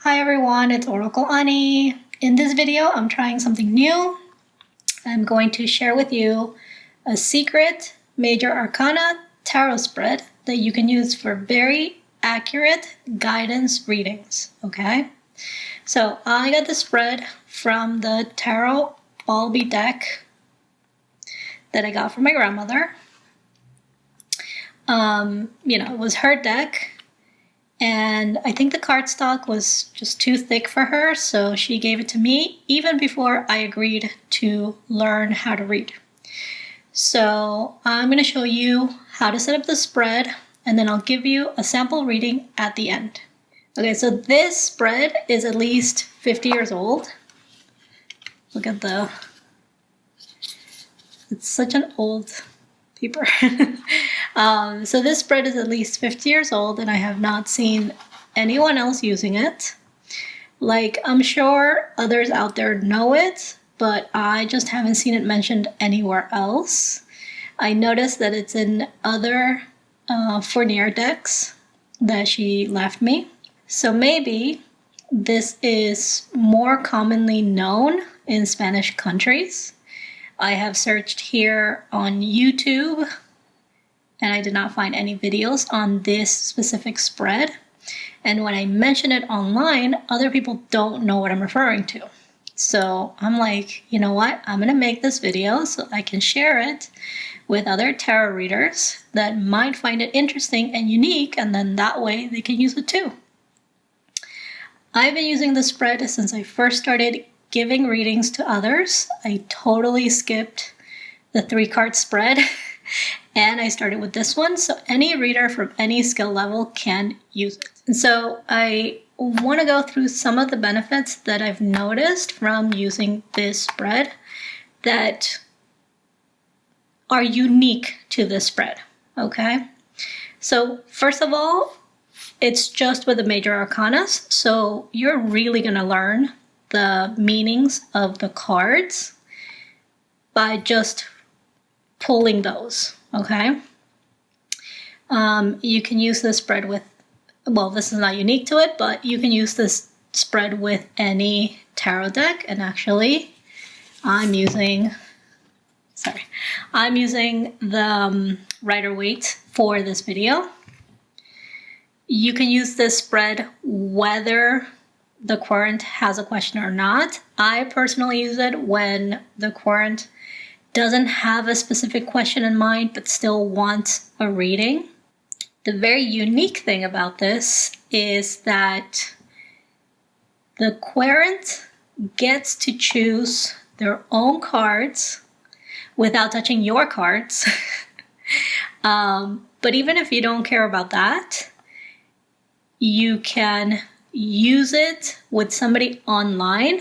Hi everyone, it's Oracle Anie. In this video, I'm trying something new. I'm going to share with you a secret Major Arcana tarot spread that you can use for very accurate guidance readings, okay? So I got the spread from the Tarot Balbi deck that I got from my grandmother. It was her deck. And I think the cardstock was just too thick for her, so she gave it to me even before I agreed to learn how to read. So I'm going to show you how to set up the spread, and then I'll give you a sample reading at the end. Okay, so this spread is at least 50 years old. Look at it's such an old paper. So this spread is at least 50 years old, and I have not seen anyone else using it. Like, I'm sure others out there know it, but I just haven't seen it mentioned anywhere else. I noticed that it's in other Fournier decks that she left me. So maybe this is more commonly known in Spanish countries. I have searched here on YouTube, and I did not find any videos on this specific spread. And when I mention it online, other people don't know what I'm referring to. So I'm like, you know what? I'm gonna make this video so I can share it with other tarot readers that might find it interesting and unique, and then that way they can use it too. I've been using the spread since I first started giving readings to others. I totally skipped the 3-card spread and I started with this one, so any reader from any skill level can use it. And so I want to go through some of the benefits that I've noticed from using this spread that are unique to this spread, okay? So first of all, it's just with the major arcanas, so you're really going to learn the meanings of the cards by just pulling those, okay? You can use this spread with, well, this is not unique to it, but you can use this spread with any tarot deck. And actually, I'm using the Rider-Waite for this video. You can use this spread whether the querent has a question or not. I personally use it when the querent doesn't have a specific question in mind but still wants a reading. The very unique thing about this is that the querent gets to choose their own cards without touching your cards. But even if you don't care about that, you can use it with somebody online,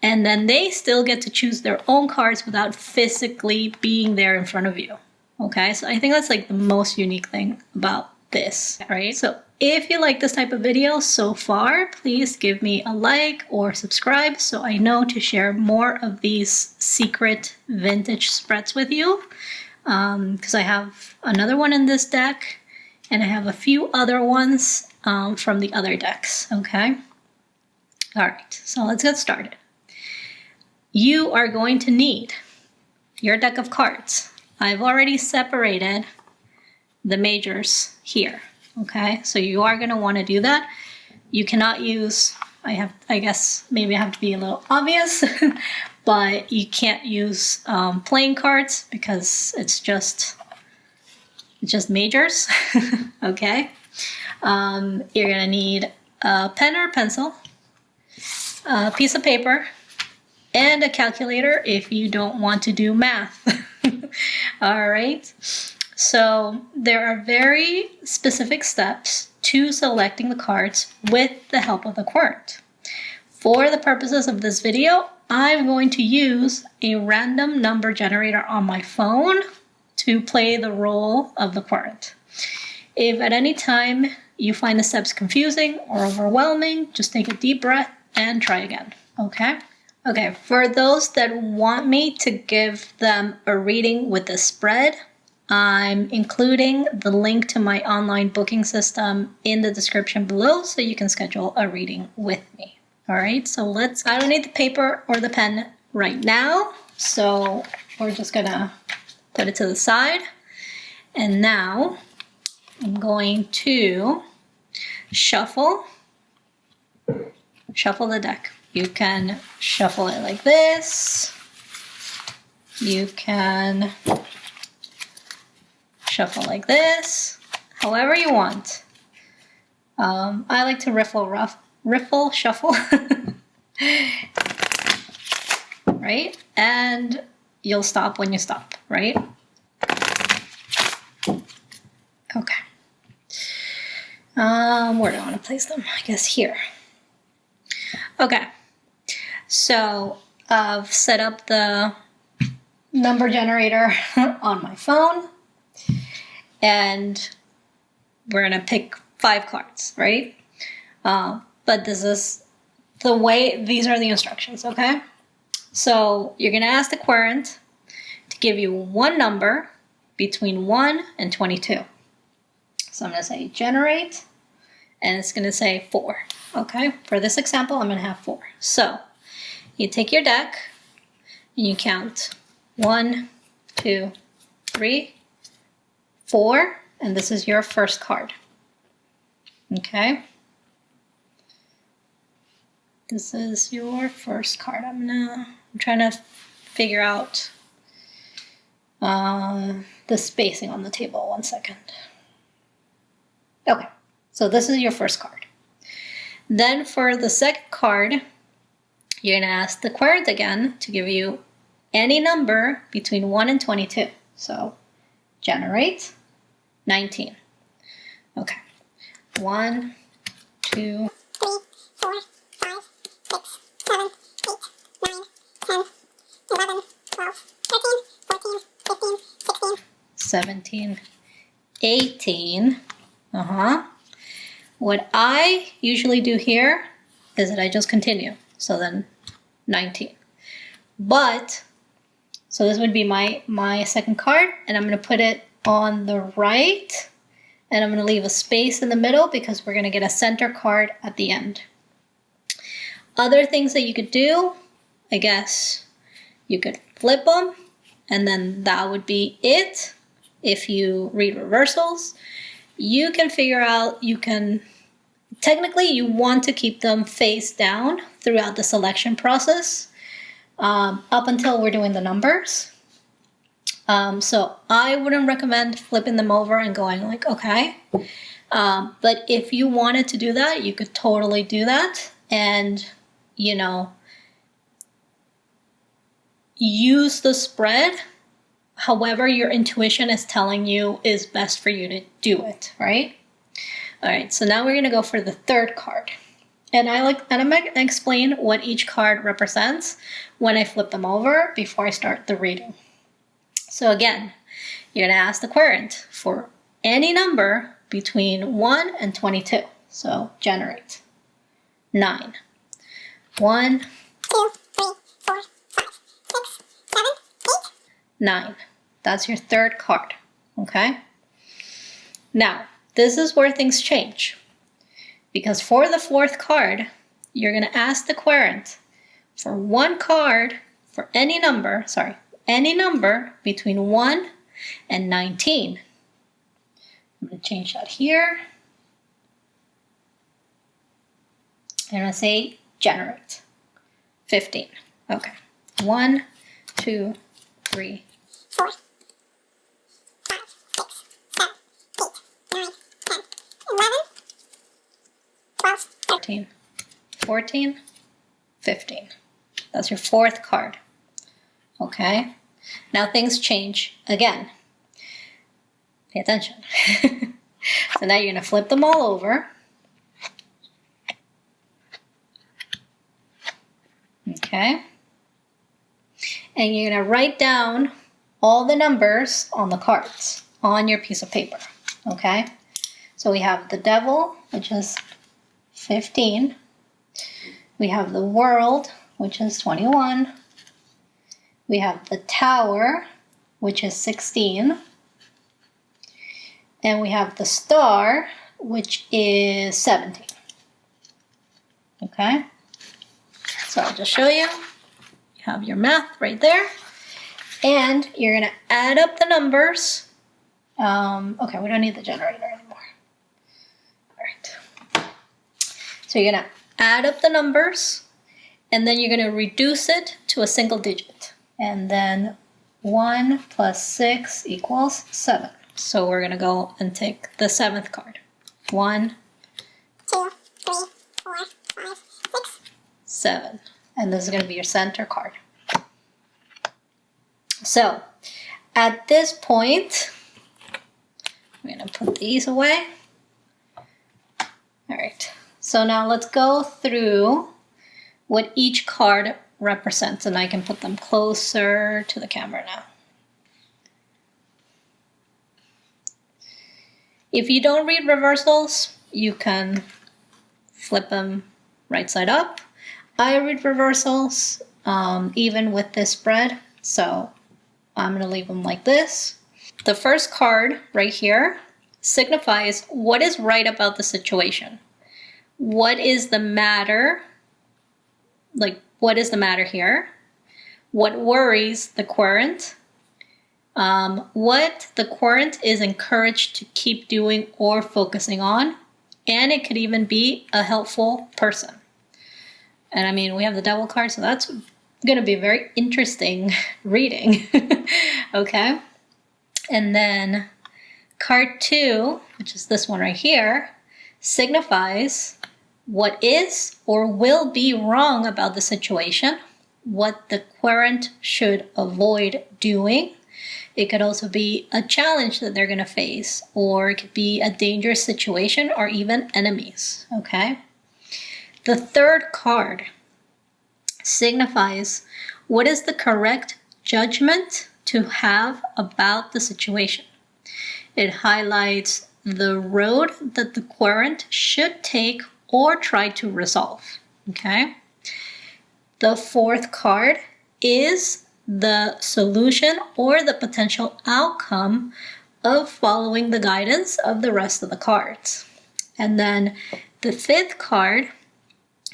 and then they still get to choose their own cards without physically being there in front of you. Okay, so I think that's like the most unique thing about this, right? So if you like this type of video so far, please give me a like or subscribe so I know to share more of these secret vintage spreads with you. Because I have another one in this deck, and I have a few other ones from the other decks, okay? All right, so let's get started. You are going to need your deck of cards. I've already separated the majors here, okay? So you are going to want to do that. You cannot use, I guess maybe I have to be a little obvious, but you can't use playing cards because it's just majors, okay? You're gonna need a pen or pencil, a piece of paper, and a calculator if you don't want to do math. All right, so there are very specific steps to selecting the cards with the help of the querent. For the purposes of this video, I'm going to use a random number generator on my phone to play the role of the querent. If at any time you find the steps confusing or overwhelming, just take a deep breath and try again, okay? Okay, for those that want me to give them a reading with the spread, I'm including the link to my online booking system in the description below so you can schedule a reading with me. All right, so I don't need the paper or the pen right now, so we're just gonna put it to the side. And now I'm going to shuffle the deck. You can shuffle it like this. You can shuffle like this, however you want. I like to riffle, shuffle, right? And you'll stop when you stop, right? Okay. Where do I want to place them? I guess here. Okay. So I've set up the number generator on my phone, and we're gonna pick 5 cards, right? But this is the way, these are the instructions, okay? So you're gonna ask the querent to give you one number between 1 and 22. So I'm gonna say generate, and it's gonna say 4, okay? For this example, I'm gonna have 4. So you take your deck and you count 1, 2, 3, 4, and this is your first card. Okay? This is your first card. I'm trying to figure out the spacing on the table. 1 second. Okay, so this is your first card. Then for the second card, you're gonna ask the querent again to give you any number between 1 and 22. So generate 19. Okay. 1, 2, 3, 4, 5, 6, 7, 8, 9, 10, 11, 12, 13, 14, 15, 16, 17, 18. What I usually do here is that I just continue. So then 19. But, so this would be my second card, and I'm going to put it on the right, and I'm going to leave a space in the middle because we're going to get a center card at the end. Other things that you could do, I guess you could flip them, and then that would be it. If you read reversals, you can figure out, technically you want to keep them face down throughout the selection process up until we're doing the numbers. So I wouldn't recommend flipping them over and going like, okay. But if you wanted to do that, you could totally do that. And, use the spread however your intuition is telling you is best for you to do it, right? All right, so now we're going to go for the third card. And I'm going to explain what each card represents when I flip them over before I start the reading. So again, you're going to ask the querent for any number between 1 and 22. So generate 9. 1, 2, 3, 4, 5, 6, 7, 8, 9. That's your third card, okay? Now, this is where things change. Because for the fourth card, you're going to ask the querent for one card for any number between 1 and 19. I'm going to change that here. I'm going to say generate 15. Okay. 1, 2, 3, 4, 5, 6, 7, 8, 9, 10, 11, 12, 13, 14, 15. That's your fourth card. Okay? Now things change again. Pay attention. So now you're going to flip them all over. Okay? And you're going to write down all the numbers on the cards on your piece of paper. Okay? So we have the devil, which is 15. We have the world, which is 21. We have the tower, which is 16. And we have the star, which is 17. Okay? So I'll just show you. You have your math right there. And you're going to add up the numbers. Okay, we don't need the generator anymore. All right. So you're going to add up the numbers, and then you're going to reduce it to a single digit. And then 1 plus 6 equals 7. So we're going to go and take the 7th card. 1, 2, 3, 4, 5, 6, 7. And this is going to be your center card. So at this point, I'm going to put these away. All right. So now let's go through what each card represents, and I can put them closer to the camera now. If you don't read reversals, you can flip them right side up. I read reversals even with this spread, so I'm going to leave them like this. The first card right here signifies what is right about the situation. What is the matter? Like, what is the matter here? What worries the querent? What the querent is encouraged to keep doing or focusing on. And it could even be a helpful person. And I mean, we have the devil card, so that's going to be a very interesting reading. Okay? And then card 2, which is this one right here, signifies what is or will be wrong about the situation, what the querent should avoid doing. It could also be a challenge that they're going to face, or it could be a dangerous situation, or even enemies, okay? The third card signifies what is the correct judgment to have about the situation. It highlights the road that the querent should take or try to resolve, okay? The fourth card is the solution or the potential outcome of following the guidance of the rest of the cards. And then the fifth card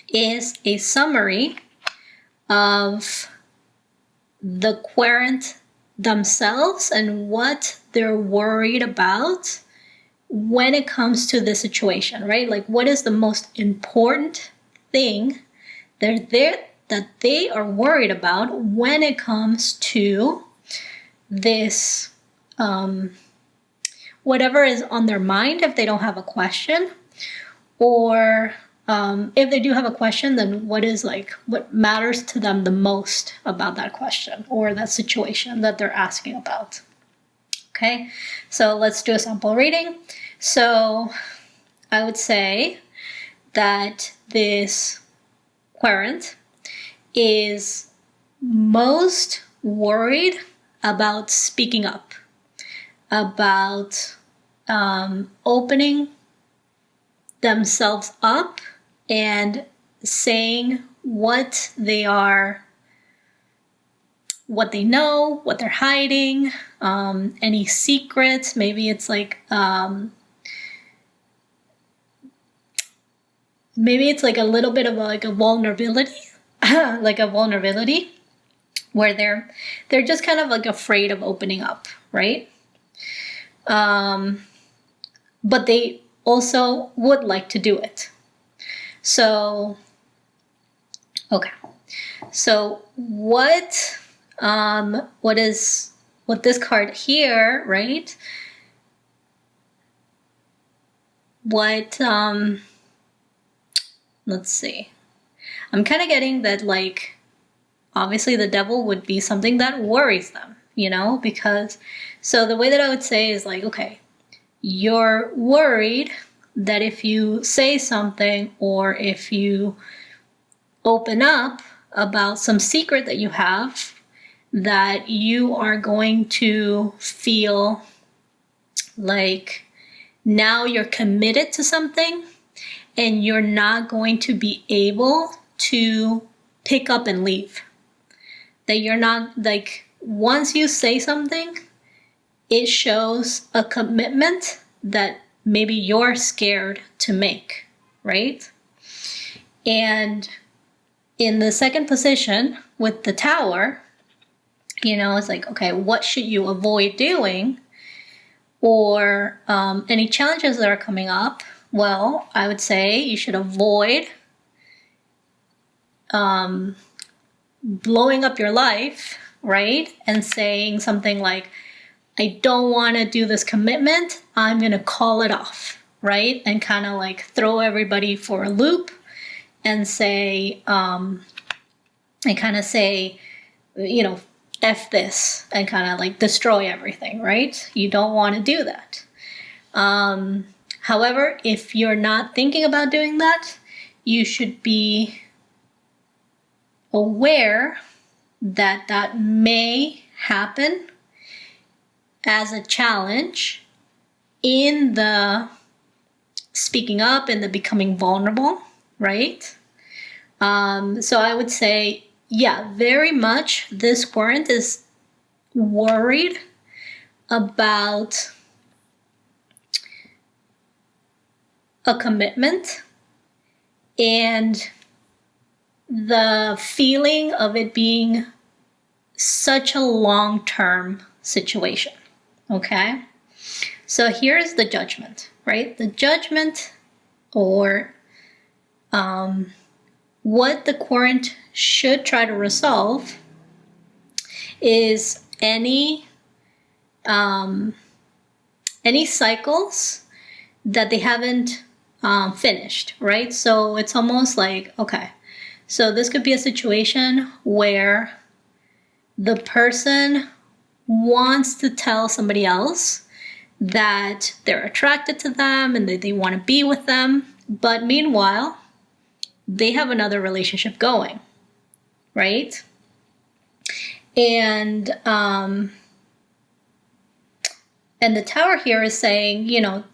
is a summary of the querent themselves and what they're worried about when it comes to the situation, right? Like, what is the most important thing that they are worried about when it comes to this, whatever is on their mind, if they don't have a question, or if they do have a question, then what matters to them the most about that question or that situation that they're asking about. Okay, so let's do a sample reading. So I would say that this querent is most worried about speaking up, about opening themselves up and saying what they are, what they know, what they're hiding, any secrets. Maybe it's like a little bit of a vulnerability, like a vulnerability where they're just kind of like afraid of opening up, right? But they also would like to do it. So, okay. So what this card here, right? Let's see. I'm kind of getting that, like, obviously the devil would be something that worries them, because, so the way that I would say is like, okay, you're worried that if you say something or if you open up about some secret that you have, that you are going to feel like now you're committed to something and you're not going to be able to pick up and leave. That you're not, like, once you say something, it shows a commitment that maybe you're scared to make, right? And in the second position with the Tower, you know, it's like, okay, what should you avoid doing? Or any challenges that are coming up? Well, I would say you should avoid blowing up your life, right? And saying something like, I don't want to do this commitment, I'm going to call it off, right? And kind of like throw everybody for a loop and say, you know, F this, and kind of like destroy everything, right? You don't want to do that. However, if you're not thinking about doing that, you should be aware that that may happen as a challenge in the speaking up and the becoming vulnerable, right? So I would say, yeah, very much this Querent is worried about a commitment and the feeling of it being such a long-term situation, okay? So here's the judgment, right? The judgment, or what the Querent should try to resolve, is any cycles that they haven't finished, right? So it's almost like, okay, so this could be a situation where the person wants to tell somebody else that they're attracted to them and that they want to be with them, but meanwhile, they have another relationship going, right? And the Tower here is saying, you know,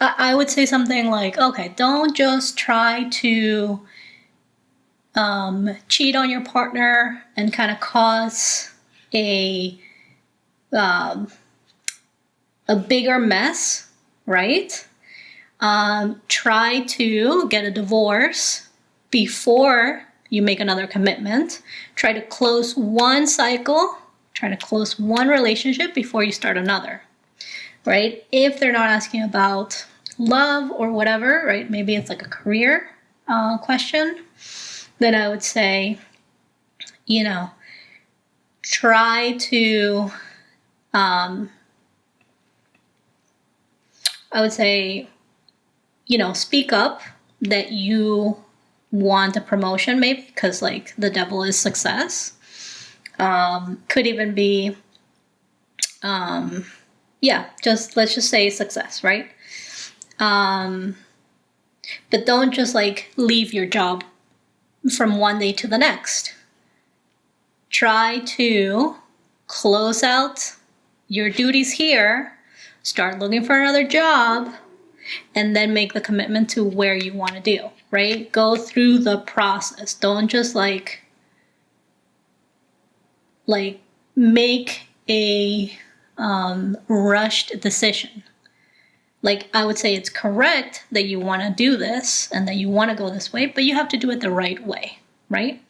I would say something like, okay, don't just try to cheat on your partner and kind of cause a bigger mess, right? Try to get a divorce before you make another commitment. Try to close one cycle, try to close one relationship before you start another, right? If they're not asking about love or whatever, right? Maybe it's like a career question, then I would say, you know, try to, I would say, you know, speak up that you want a promotion, maybe, because like the devil is success. Could even be, yeah, let's just say success, right? But don't just like leave your job from one day to the next. Try to close out your duties here, start looking for another job, and then make the commitment to where you want to do, right? Go through the process. Don't just like make a rushed decision. Like, I would say it's correct that you want to do this and that you want to go this way, but you have to do it the right way, right?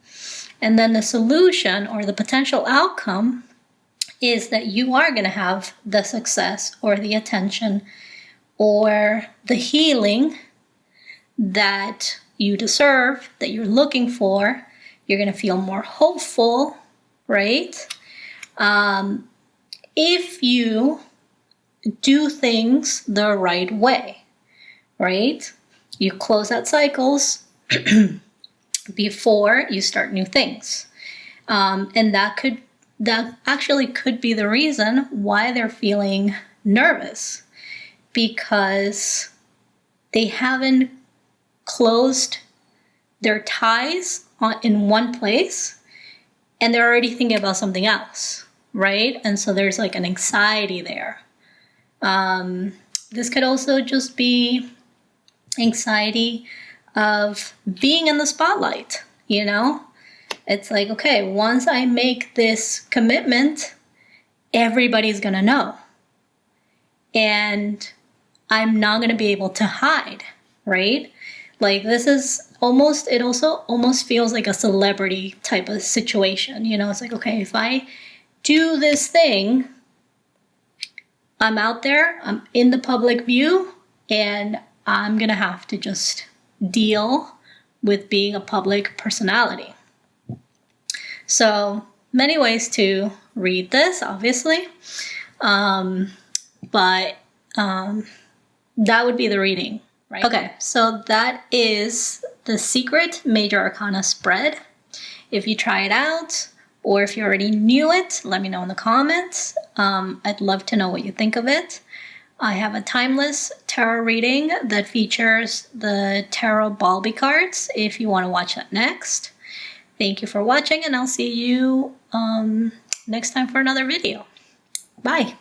And then the solution or the potential outcome is that you are going to have the success or the attention or the healing that you deserve, that you're looking for. You're going to feel more hopeful, right? If you do things the right way, right? You close out cycles before you start new things. And that actually could be the reason why they're feeling nervous, because they haven't closed their ties in one place and they're already thinking about something else, right? And so there's like an anxiety there. This could also just be anxiety of being in the spotlight, you know? It's like, okay, once I make this commitment everybody's gonna know. And I'm not gonna be able to hide, right? Like this is almost, it also almost feels like a celebrity type of situation. You know, it's like, okay, if I do this thing, I'm out there, I'm in the public view, and I'm gonna have to just deal with being a public personality. So many ways to read this, obviously, but that would be the reading, right? Okay, so that is the Secret Major Arcana spread. If you try it out, or if you already knew it, let me know in the comments. I'd love to know what you think of it. I have a timeless tarot reading that features the Tarot Balbi cards if you want to watch that next. Thank you for watching, and I'll see you next time for another video. Bye.